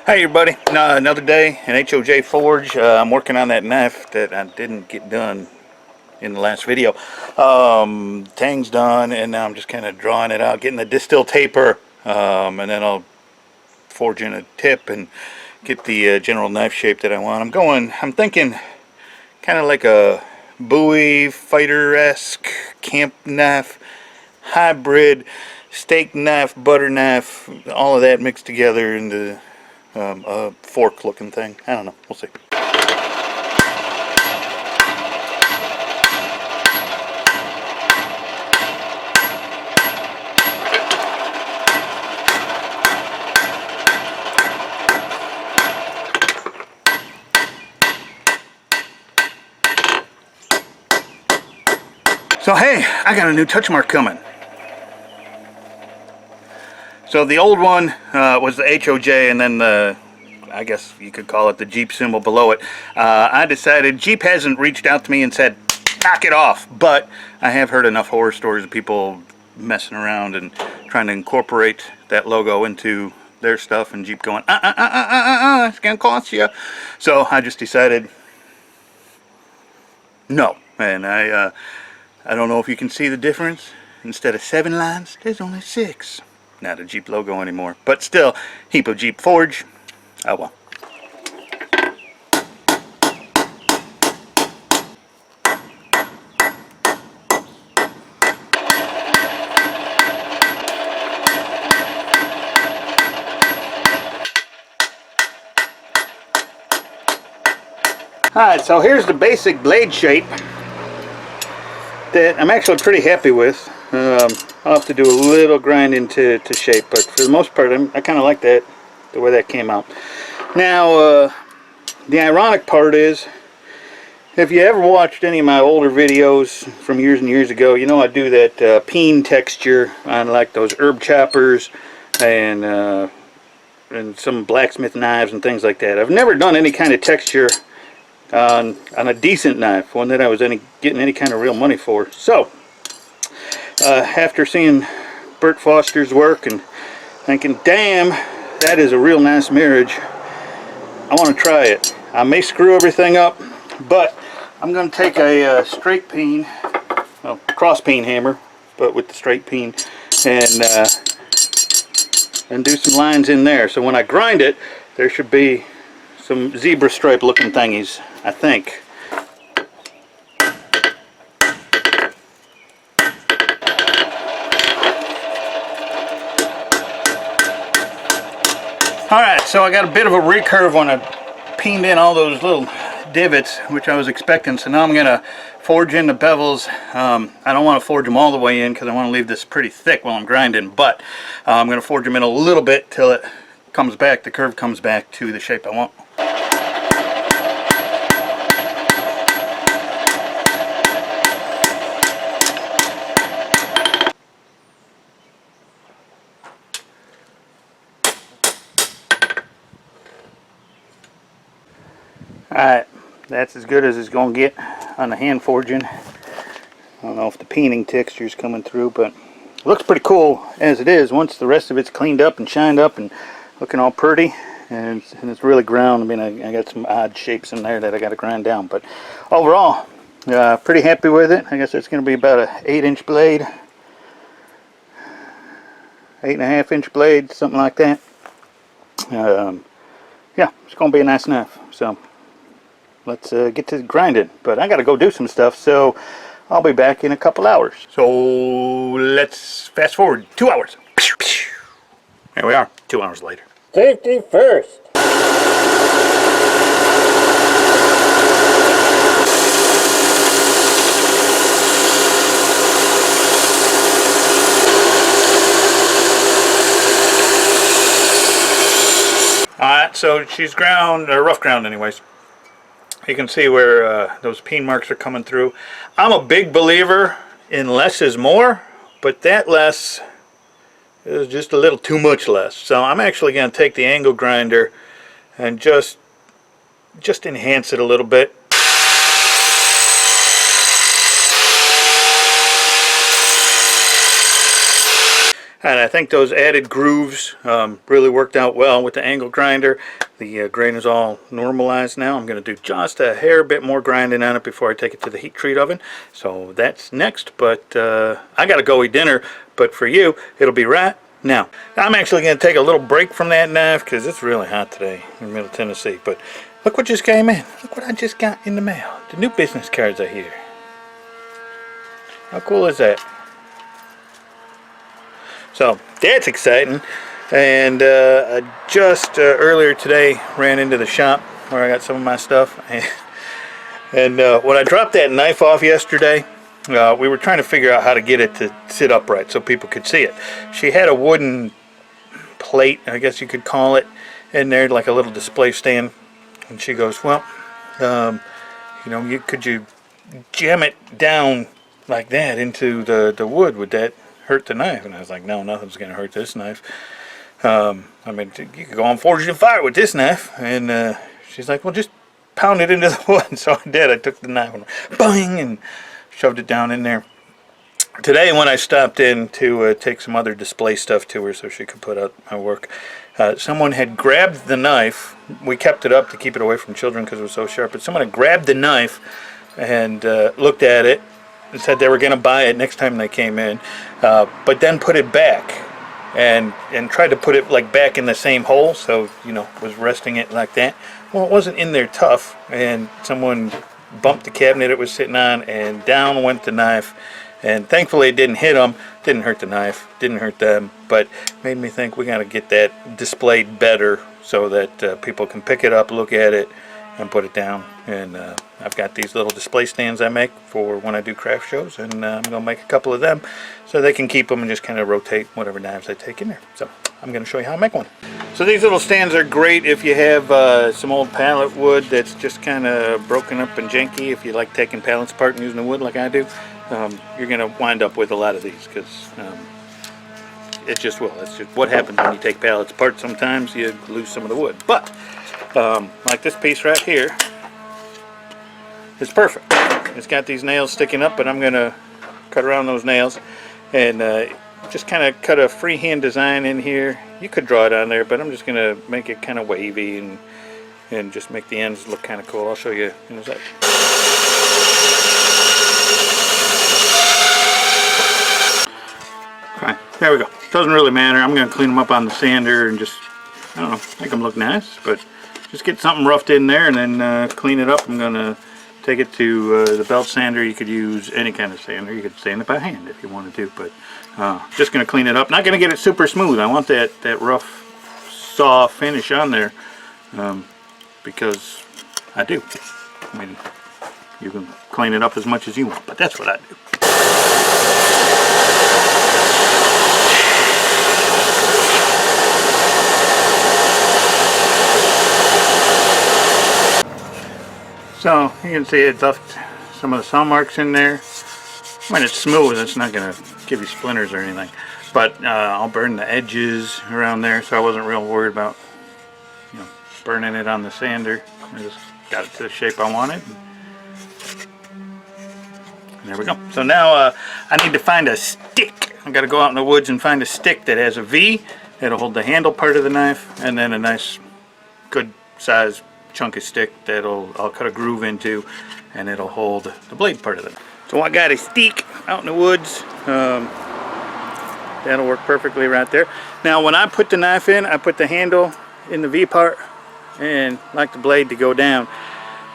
Hey everybody, another day in HOJ Forge. I'm working on that knife that I didn't get done in the last video. Tang's done, and now I'm just kind of drawing it out, getting the distill taper, and then I'll forge in a tip and get the general knife shape that I want. I'm thinking kind of like a Bowie fighter-esque camp knife, hybrid steak knife, butter knife, all of that mixed together into a fork looking thing. I don't know, we'll see. So hey, I got a new touch mark coming. So the old one was the HOJ, and then I guess you could call it the Jeep symbol below it. I decided, Jeep hasn't reached out to me and said, knock it off, but I have heard enough horror stories of people messing around and trying to incorporate that logo into their stuff, and Jeep going, it's gonna cost you. So I just decided, no. And I don't know if you can see the difference. Instead of 7 lines, there's only 6. Not a Jeep logo anymore, but still, heap of Jeep Forge. Oh well. Alright, so here's the basic blade shape that I'm actually pretty happy with. I'll have to do a little grinding to shape, but for the most part I kind of like that, the way that came out. Now the ironic part is, if you ever watched any of my older videos from years and years ago, you know I do that peen texture on like those herb choppers and some blacksmith knives and things like that. I've never done any kind of texture on a decent knife, one that I was getting any kind of real money for. So after seeing Bert Foster's work and thinking, damn, that is a real nice marriage, I want to try it. I may screw everything up, but I'm going to take a straight peen, well, cross peen hammer, but with the straight peen, and do some lines in there. So when I grind it, there should be some zebra stripe looking thingies, I think. Alright, so I got a bit of a recurve when I peened in all those little divots, which I was expecting. So now I'm going to forge in the bevels. I don't want to forge them all the way in because I want to leave this pretty thick while I'm grinding, but I'm going to forge them in a little bit till it comes back, the curve comes back to the shape I want. Alright, that's as good as it's going to get on the hand forging. I don't know if the peening texture is coming through, but it looks pretty cool as it is once the rest of it's cleaned up and shined up and looking all pretty, and it's really ground. I mean, I got some odd shapes in there that I got to grind down, but overall, pretty happy with it. I guess it's going to be about an 8-inch blade, 8.5-inch blade, something like that. Yeah, it's going to be a nice knife. So let's get to grinding, but I got to go do some stuff, so I'll be back in a couple hours. So let's fast forward 2 hours. Here we are, 2 hours later. Safety first. Alright, so she's ground, or rough ground anyways. You can see where those peen marks are coming through. I'm a big believer in less is more, but that less is just a little too much less. So I'm actually going to take the angle grinder and just enhance it a little bit. And I think those added grooves really worked out well with the angle grinder. The grain is all normalized now. I'm going to do just a hair bit more grinding on it before I take it to the heat treat oven. So that's next, but I got to go eat dinner. But for you, it'll be right now. I'm actually going to take a little break from that knife because it's really hot today in Middle Tennessee. But look what just came in. Look what I just got in the mail. The new business cards are here. How cool is that? So that's exciting. And I just earlier today ran into the shop where I got some of my stuff. And when I dropped that knife off yesterday, we were trying to figure out how to get it to sit upright so people could see it. She had a wooden plate, I guess you could call it, in there, like a little display stand. And she goes, well, you know, could you jam it down like that into the wood? Would that hurt the knife? And I was like, no, nothing's going to hurt this knife. I mean, you could go on forging fire with this knife. And she's like, well, just pound it into the wood. So I did. I took the knife and bang, and shoved it down in there. Today when I stopped in to take some other display stuff to her so she could put out my work, someone had grabbed the knife. We kept it up to keep it away from children because it was so sharp, but someone had grabbed the knife and looked at it and said they were going to buy it next time they came in, but then put it back and tried to put it like back in the same hole, so, you know, was resting it like that. Well, it wasn't in there tough, and someone bumped the cabinet it was sitting on, and down went the knife. And thankfully it didn't hit them, didn't hurt the knife, didn't hurt them, but made me think we got to get that displayed better so that people can pick it up, look at it, and put it down. And I've got these little display stands I make for when I do craft shows, and I'm going to make a couple of them so they can keep them and just kind of rotate whatever knives I take in there. So I'm going to show you how I make one. So these little stands are great if you have some old pallet wood that's just kind of broken up and janky. If you like taking pallets apart and using the wood like I do, you're going to wind up with a lot of these because it just will. It's just what happens when you take pallets apart. Sometimes you lose some of the wood. But like this piece right here is perfect. It's got these nails sticking up, but I'm going to cut around those nails and just kind of cut a freehand design in here. You could draw it on there, but I'm just going to make it kind of wavy and just make the ends look kind of cool. I'll show you in a sec. Okay, there we go. Doesn't really matter. I'm going to clean them up on the sander and just, I don't know, make them look nice, but just get something roughed in there and then clean it up. I'm going to take it to the belt sander. You could use any kind of sander. You could sand it by hand if you wanted to, but just going to clean it up. Not going to get it super smooth. I want that rough saw finish on there because I do. I mean, you can clean it up as much as you want, but that's what I do. So you can see it left some of the saw marks in there. When it's smooth, it's not going to give you splinters or anything. But I'll burn the edges around there, so I wasn't real worried about, you know, burning it on the sander. I just got it to the shape I wanted. And there we go. So now I need to find a stick. I got to go out in the woods and find a stick that has a V that'll hold the handle part of the knife, and then a nice, good size chunky stick that'll I'll cut a groove into, and it'll hold the blade part of it. So I got a stick out in the woods. That'll work perfectly right there. Now when I put the knife in, I put the handle in the V part and like the blade to go down,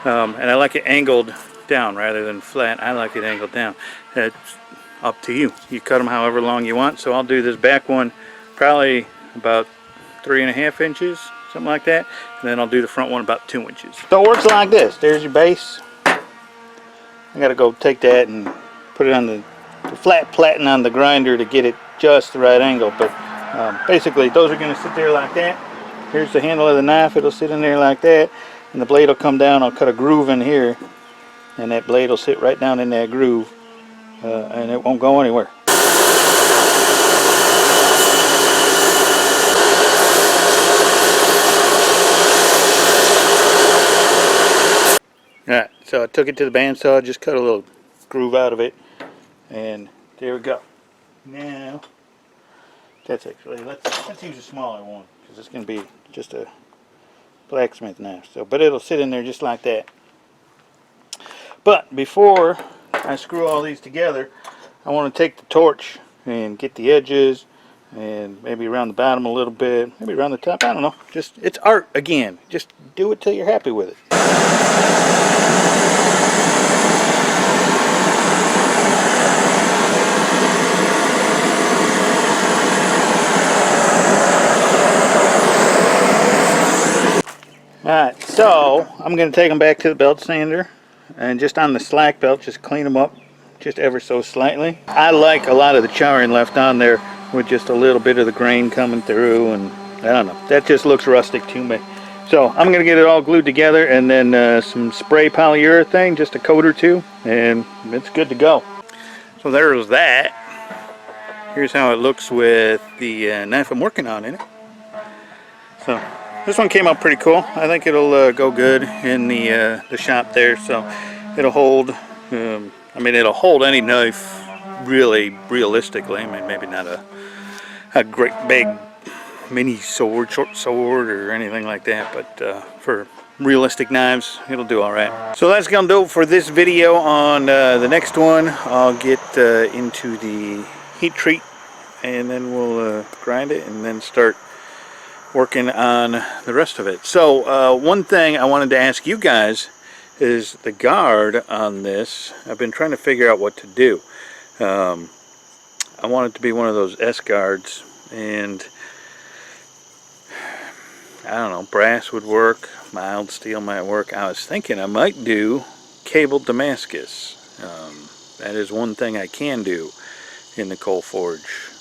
and I like it angled down rather than flat. I like it angled down. It's up to you. You cut them however long you want. So I'll do this back one probably about 3.5 inches, something like that, and then I'll do the front one about 2 inches. So it works like this. There's your base. I gotta go take that and put it on the flat platen on the grinder to get it just the right angle, but basically those are going to sit there like that. Here's the handle of the knife. It'll sit in there like that, and the blade will come down. I'll cut a groove in here, and that blade will sit right down in that groove, and it won't go anywhere. Alright, so I took it to the bandsaw, just cut a little groove out of it, and there we go. Now, That's actually, let's use a smaller one, because it's going to be just a blacksmith knife. So, but it'll sit in there just like that. But before I screw all these together, I want to take the torch and get the edges and maybe around the bottom a little bit, maybe around the top, I don't know. Just, it's art again. Just do it till you're happy with it. Alright, so I'm going to take them back to the belt sander, and just on the slack belt, just clean them up just ever so slightly. I like a lot of the charring left on there with just a little bit of the grain coming through, and I don't know, that just looks rustic to me. So I'm going to get it all glued together, and then some spray polyurethane, just a coat or two, and it's good to go. So there's that. Here's how it looks with the knife I'm working on in it. So this one came out pretty cool. I think it'll go good in the shop there. So it'll hold. I mean, it'll hold any knife really realistically. I mean, maybe not a great big mini sword, short sword, or anything like that. But for realistic knives, it'll do all right. So that's gonna do it for this video. On the next one, I'll get into the heat treat, and then we'll grind it, and then start working on the rest of it. So one thing I wanted to ask you guys is the guard on this. I've been trying to figure out what to do. I want it to be one of those S guards, and I don't know, brass would work, mild steel might work. I was thinking I might do cabled Damascus. That is one thing I can do in the coal forge.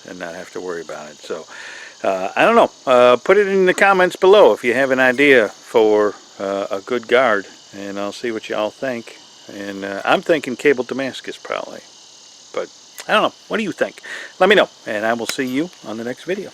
And not have to worry about it. So I don't know, put it in the comments below if you have an idea for a good guard, and I'll see what y'all think. And I'm thinking cable Damascus probably, but I don't know. What do you think? Let me know, and I will see you on the next video.